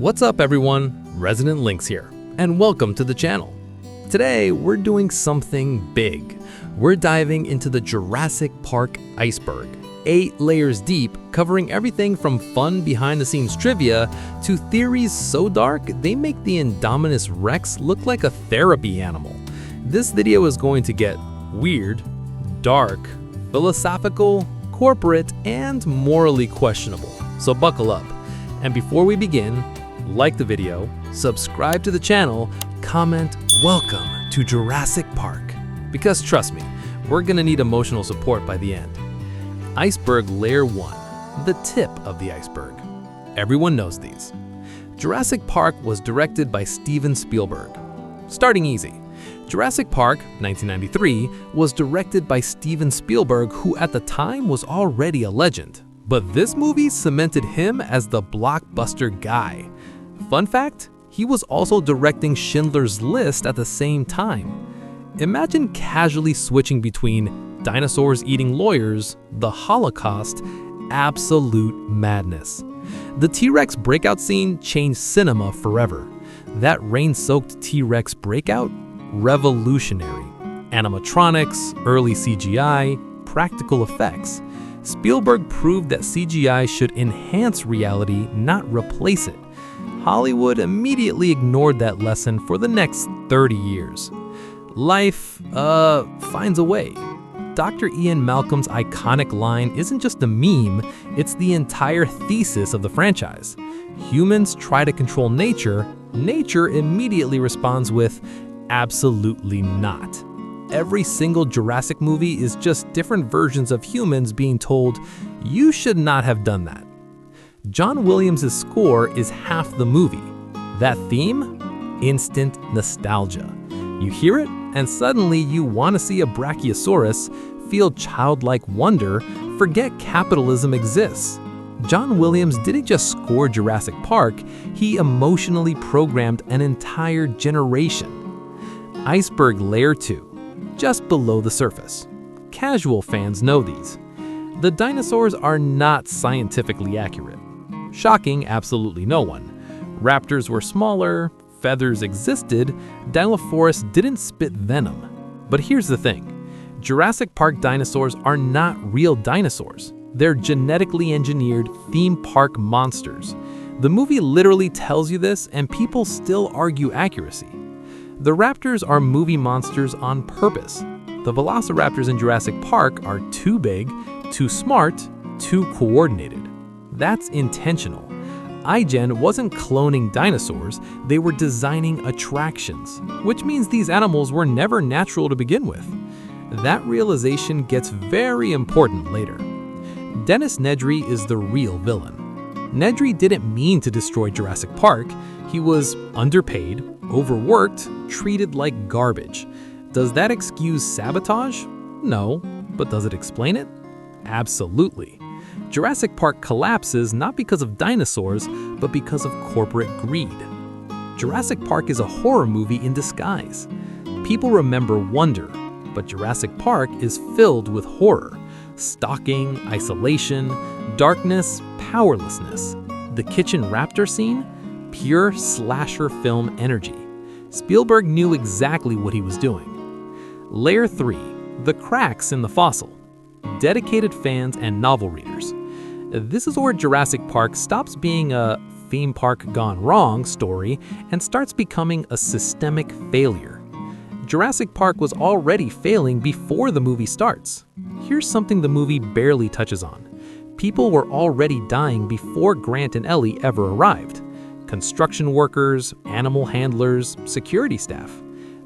What's up everyone, Resident Lynx here, and welcome to the channel. Today we're doing something big. We're diving into the Jurassic Park Iceberg, 8 layers deep, covering everything from fun behind-the-scenes trivia to theories so dark they make the Indominus Rex look like a therapy animal. This video is going to get weird, dark, philosophical, corporate, and morally questionable, so buckle up. And before we begin, like the video, subscribe to the channel, comment welcome to Jurassic Park, because trust me, we're gonna need emotional support by the end. Iceberg Layer 1, the tip of the iceberg. Everyone knows these. Jurassic Park was directed by Steven Spielberg. Starting easy. Jurassic Park, 1993, was directed by Steven Spielberg, who at the time was already a legend. But this movie cemented him as the blockbuster guy. Fun fact, he was also directing Schindler's List at the same time. Imagine casually switching between dinosaurs eating lawyers, the Holocaust, absolute madness. The T-Rex breakout scene changed cinema forever. That rain-soaked T-Rex breakout? Revolutionary. Animatronics, early CGI, practical effects. Spielberg proved that CGI should enhance reality, not replace it. Hollywood immediately ignored that lesson for the next 30 years. Life, finds a way. Dr. Ian Malcolm's iconic line isn't just a meme, it's the entire thesis of the franchise. Humans try to control nature, nature immediately responds with, absolutely not. Every single Jurassic movie is just different versions of humans being told, you should not have done that. John Williams' score is half the movie. That theme? Instant nostalgia. You hear it, and suddenly you want to see a Brachiosaurus, feel childlike wonder, forget capitalism exists. John Williams didn't just score Jurassic Park, he emotionally programmed an entire generation. Iceberg Layer 2, just below the surface. Casual fans know these. The dinosaurs are not scientifically accurate. Shocking absolutely no one. Raptors were smaller, feathers existed, Dilophosaurus didn't spit venom. But here's the thing. Jurassic Park dinosaurs are not real dinosaurs. They're genetically engineered theme park monsters. The movie literally tells you this, and people still argue accuracy. The raptors are movie monsters on purpose. The velociraptors in Jurassic Park are too big, too smart, too coordinated. That's intentional. iGen wasn't cloning dinosaurs, they were designing attractions, which means these animals were never natural to begin with. That realization gets very important later. Dennis Nedry is the real villain. Nedry didn't mean to destroy Jurassic Park. He was underpaid, overworked, treated like garbage. Does that excuse sabotage? No, but does it explain it? Absolutely. Jurassic Park collapses not because of dinosaurs, but because of corporate greed. Jurassic Park is a horror movie in disguise. People remember wonder, but Jurassic Park is filled with horror. Stalking, isolation, darkness, powerlessness. The kitchen raptor scene? Pure slasher film energy. Spielberg knew exactly what he was doing. Layer 3, the cracks in the fossil. Dedicated fans and novel readers. This is where Jurassic Park stops being a theme park gone wrong story and starts becoming a systemic failure. Jurassic Park was already failing before the movie starts. Here's something the movie barely touches on. People were already dying before Grant and Ellie ever arrived. Construction workers, animal handlers, security staff.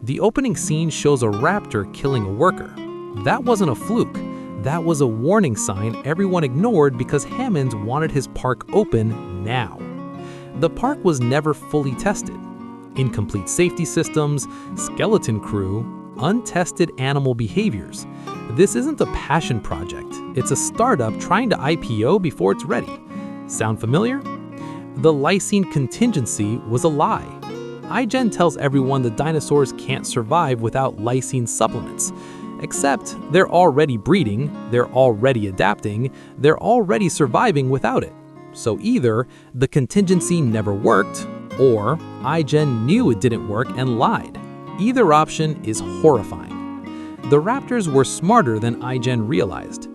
The opening scene shows a raptor killing a worker. That wasn't a fluke. That was a warning sign everyone ignored because Hammond wanted his park open now. The park was never fully tested. Incomplete safety systems, skeleton crew, untested animal behaviors. This isn't a passion project. It's a startup trying to IPO before it's ready. Sound familiar? The lysine contingency was a lie. iGen tells everyone the dinosaurs can't survive without lysine supplements. Except they're already breeding, they're already adapting, they're already surviving without it. So either the contingency never worked, or iGen knew it didn't work and lied. Either option is horrifying. The raptors were smarter than iGen realized.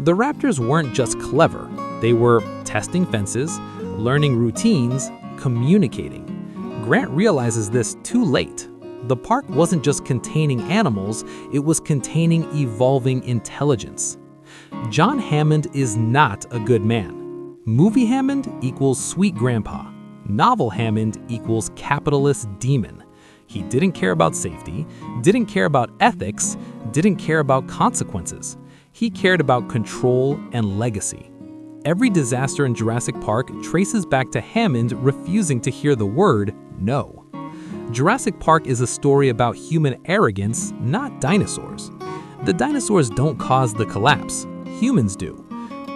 The raptors weren't just clever, they were testing fences, learning routines, communicating. Grant realizes this too late. The park wasn't just containing animals, it was containing evolving intelligence. John Hammond is not a good man. Movie Hammond equals sweet grandpa. Novel Hammond equals capitalist demon. He didn't care about safety, didn't care about ethics, didn't care about consequences. He cared about control and legacy. Every disaster in Jurassic Park traces back to Hammond refusing to hear the word no. Jurassic Park is a story about human arrogance, not dinosaurs. The dinosaurs don't cause the collapse, humans do.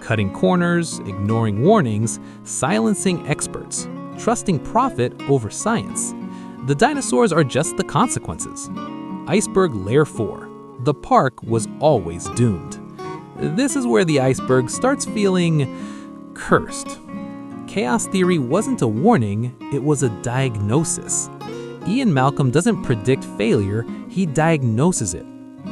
Cutting corners, ignoring warnings, silencing experts, trusting profit over science. The dinosaurs are just the consequences. Iceberg Layer 4. The park was always doomed. This is where the iceberg starts feeling cursed. Chaos theory wasn't a warning, it was a diagnosis. Ian Malcolm doesn't predict failure, he diagnoses it.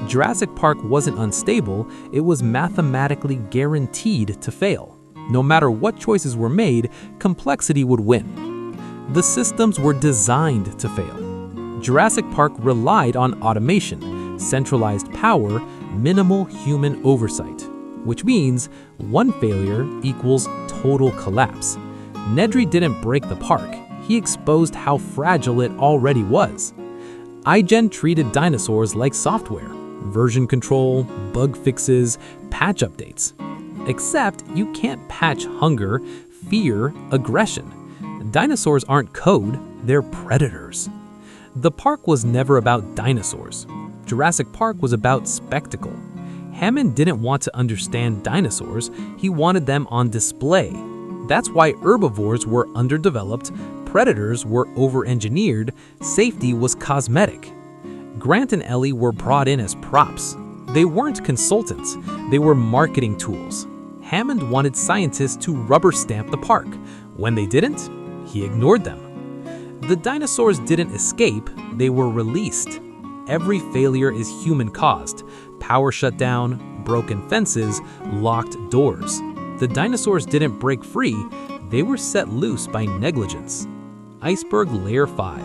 Jurassic Park wasn't unstable, it was mathematically guaranteed to fail. No matter what choices were made, complexity would win. The systems were designed to fail. Jurassic Park relied on automation, centralized power, minimal human oversight, which means one failure equals total collapse. Nedry didn't break the park, he exposed how fragile it already was. iGen treated dinosaurs like software, version control, bug fixes, patch updates. Except you can't patch hunger, fear, aggression. Dinosaurs aren't code, they're predators. The park was never about dinosaurs. Jurassic Park was about spectacle. Hammond didn't want to understand dinosaurs, he wanted them on display. That's why herbivores were underdeveloped, predators were over-engineered, safety was cosmetic. Grant and Ellie were brought in as props. They weren't consultants, they were marketing tools. Hammond wanted scientists to rubber stamp the park. When they didn't, he ignored them. The dinosaurs didn't escape, they were released. Every failure is human-caused. Power shutdown, broken fences, locked doors. The dinosaurs didn't break free, they were set loose by negligence. Iceberg Layer 5.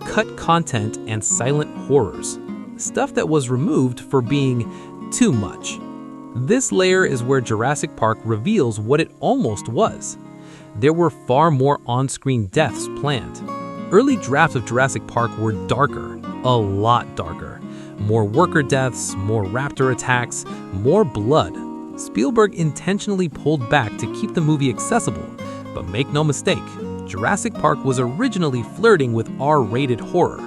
Cut content and silent horrors. Stuff that was removed for being too much. This layer is where Jurassic Park reveals what it almost was. There were far more on-screen deaths planned. Early drafts of Jurassic Park were darker, a lot darker. More worker deaths, more raptor attacks, more blood. Spielberg intentionally pulled back to keep the movie accessible, but make no mistake, Jurassic Park was originally flirting with R-rated horror.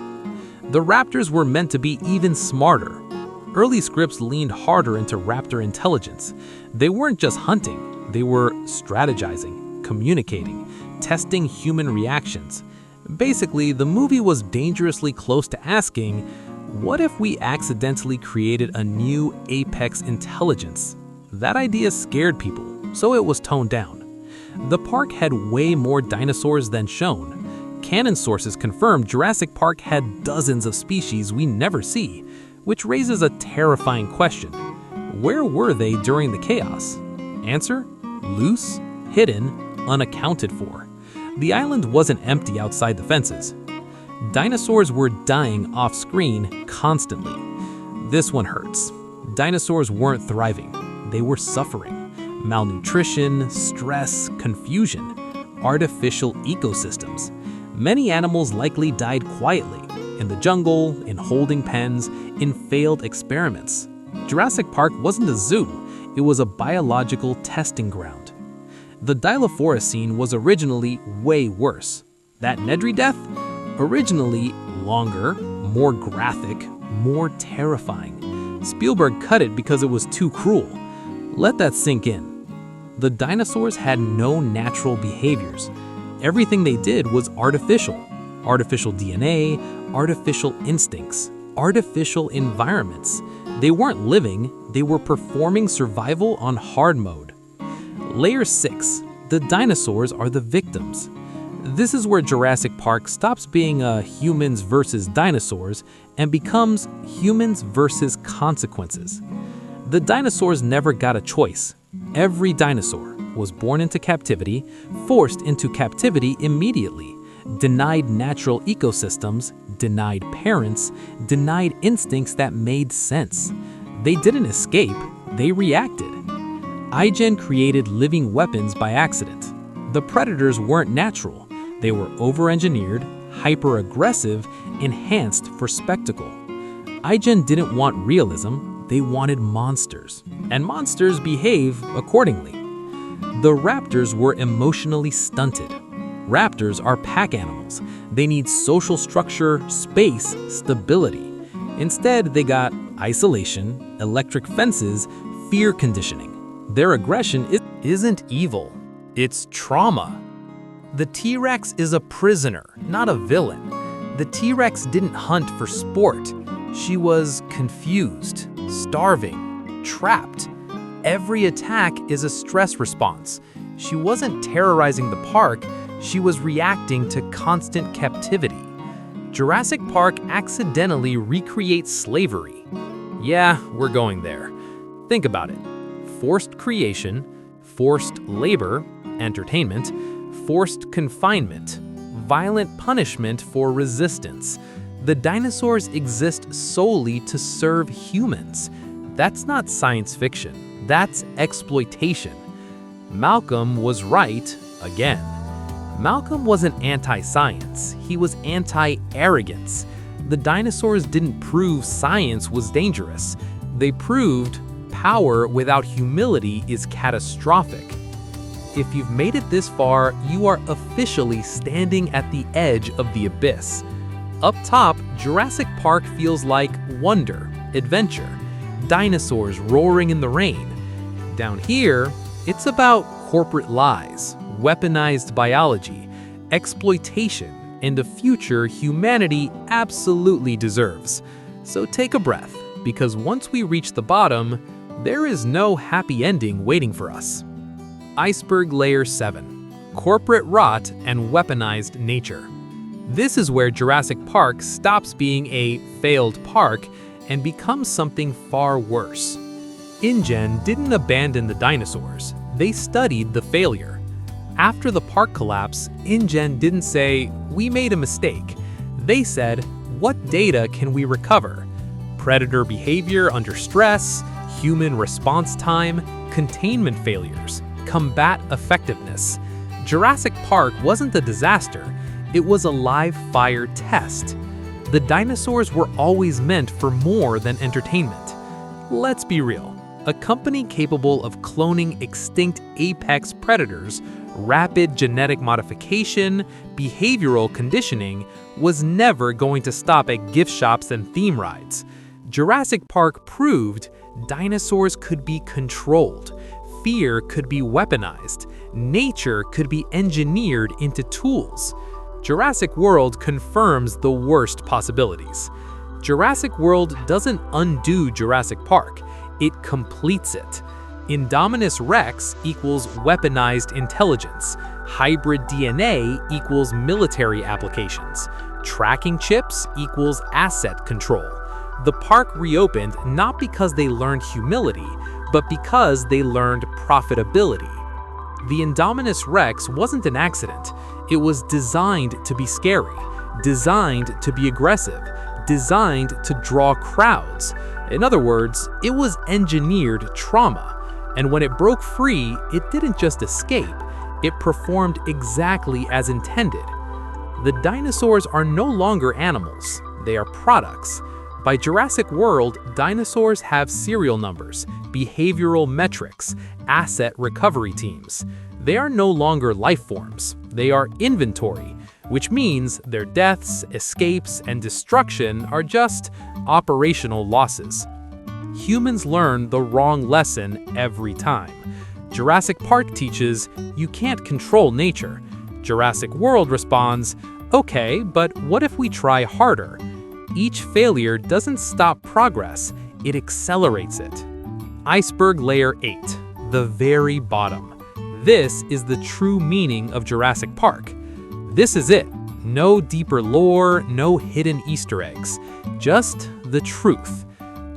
The raptors were meant to be even smarter. Early scripts leaned harder into raptor intelligence. They weren't just hunting, they were strategizing, communicating, testing human reactions. Basically, the movie was dangerously close to asking, what if we accidentally created a new apex intelligence? That idea scared people, so it was toned down. The park had way more dinosaurs than shown. Canon sources confirmed Jurassic Park had dozens of species we never see, which raises a terrifying question. Where were they during the chaos? Answer: loose, hidden, unaccounted for. The island wasn't empty outside the fences. Dinosaurs were dying off-screen constantly. This one hurts. Dinosaurs weren't thriving. They were suffering. Malnutrition, stress, confusion. Artificial ecosystems. Many animals likely died quietly, in the jungle, in holding pens, in failed experiments. Jurassic Park wasn't a zoo, it was a biological testing ground. The Dilophosaurus scene was originally way worse. That Nedry death? Originally longer, more graphic, more terrifying. Spielberg cut it because it was too cruel. Let that sink in. The dinosaurs had no natural behaviors. Everything they did was artificial. Artificial DNA, artificial instincts, artificial environments. They weren't living, they were performing survival on hard mode. Layer 6. The dinosaurs are the victims. This is where Jurassic Park stops being a humans versus dinosaurs and becomes humans versus consequences. The dinosaurs never got a choice. Every dinosaur was born into captivity, forced into captivity immediately, denied natural ecosystems, denied parents, denied instincts that made sense. They didn't escape, they reacted. iGen created living weapons by accident. The predators weren't natural. They were over-engineered, hyper-aggressive, enhanced for spectacle. iGen didn't want realism, they wanted monsters. And monsters behave accordingly. The raptors were emotionally stunted. Raptors are pack animals. They need social structure, space, stability. Instead, they got isolation, electric fences, fear conditioning. Their aggression isn't evil, it's trauma. The T-Rex is a prisoner, not a villain. The T-Rex didn't hunt for sport. She was confused, starving, trapped. Every attack is a stress response. She wasn't terrorizing the park, she was reacting to constant captivity. Jurassic Park accidentally recreates slavery. Yeah, we're going there. Think about it. Forced creation, forced labor, entertainment, forced confinement, violent punishment for resistance. The dinosaurs exist solely to serve humans. That's not science fiction. That's exploitation. Malcolm was right again. Malcolm wasn't anti-science. He was anti-arrogance. The dinosaurs didn't prove science was dangerous. They proved power without humility is catastrophic. If you've made it this far, you are officially standing at the edge of the abyss. Up top, Jurassic Park feels like wonder, adventure, dinosaurs roaring in the rain. Down here, it's about corporate lies, weaponized biology, exploitation, and a future humanity absolutely deserves. So take a breath, because once we reach the bottom, there is no happy ending waiting for us. Iceberg Layer 7: Corporate Rot and Weaponized Nature. This is where Jurassic Park stops being a failed park and becomes something far worse. InGen didn't abandon the dinosaurs, they studied the failure. After the park collapse, InGen didn't say, "We made a mistake." They said, "What data can we recover? Predator behavior under stress, human response time, containment failures, combat effectiveness." Jurassic Park wasn't a disaster, it was a live fire test. The dinosaurs were always meant for more than entertainment. Let's be real, a company capable of cloning extinct apex predators, rapid genetic modification, behavioral conditioning, was never going to stop at gift shops and theme rides. Jurassic Park proved dinosaurs could be controlled, fear could be weaponized, nature could be engineered into tools. Jurassic World confirms the worst possibilities. Jurassic World doesn't undo Jurassic Park, it completes it. Indominus Rex equals weaponized intelligence. Hybrid DNA equals military applications. Tracking chips equals asset control. The park reopened not because they learned humility, but because they learned profitability. The Indominus Rex wasn't an accident. It was designed to be scary, designed to be aggressive, designed to draw crowds. In other words, it was engineered trauma. And when it broke free, it didn't just escape, it performed exactly as intended. The dinosaurs are no longer animals, they are products. By Jurassic World, dinosaurs have serial numbers, behavioral metrics, asset recovery teams. They are no longer life forms, they are inventory, which means their deaths, escapes, and destruction are just operational losses. Humans learn the wrong lesson every time. Jurassic Park teaches, you can't control nature. Jurassic World responds, okay, but what if we try harder? Each failure doesn't stop progress, it accelerates it. Iceberg Layer 8, the very bottom. This is the true meaning of Jurassic Park. This is it. No deeper lore, no hidden Easter eggs. Just the truth.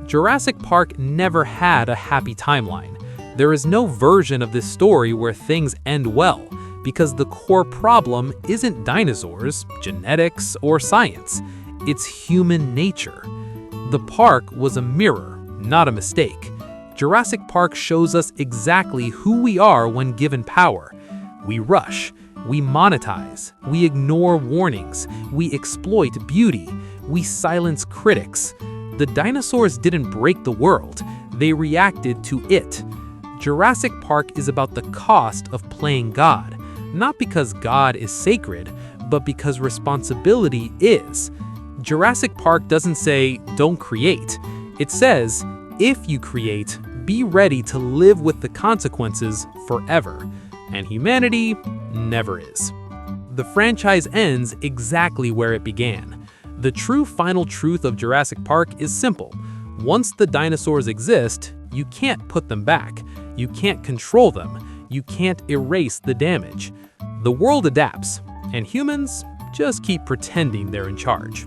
Jurassic Park never had a happy timeline. There is no version of this story where things end well, because the core problem isn't dinosaurs, genetics, or science. It's human nature. The park was a mirror, not a mistake. Jurassic Park shows us exactly who we are when given power. We rush, we monetize, we ignore warnings, we exploit beauty, we silence critics. The dinosaurs didn't break the world, they reacted to it. Jurassic Park is about the cost of playing God, not because God is sacred, but because responsibility is. Jurassic Park doesn't say, don't create. It says, if you create, be ready to live with the consequences forever. And humanity never is. The franchise ends exactly where it began. The true final truth of Jurassic Park is simple. Once the dinosaurs exist, you can't put them back. You can't control them. You can't erase the damage. The world adapts, and humans just keep pretending they're in charge.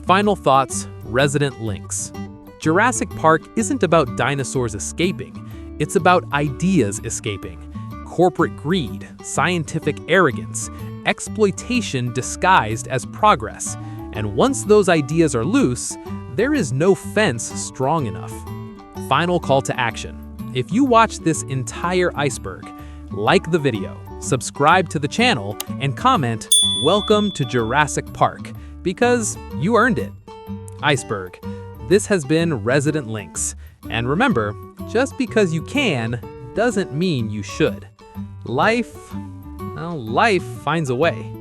Final thoughts, resident Lynx. Jurassic Park isn't about dinosaurs escaping. It's about ideas escaping. Corporate greed, scientific arrogance, exploitation disguised as progress. And once those ideas are loose, there is no fence strong enough. Final call to action. If you watch this entire iceberg, like the video, subscribe to the channel, and comment, "Welcome to Jurassic Park," because you earned it. Iceberg. This has been Resident Lynx. And remember, just because you can, doesn't mean you should. Life finds a way.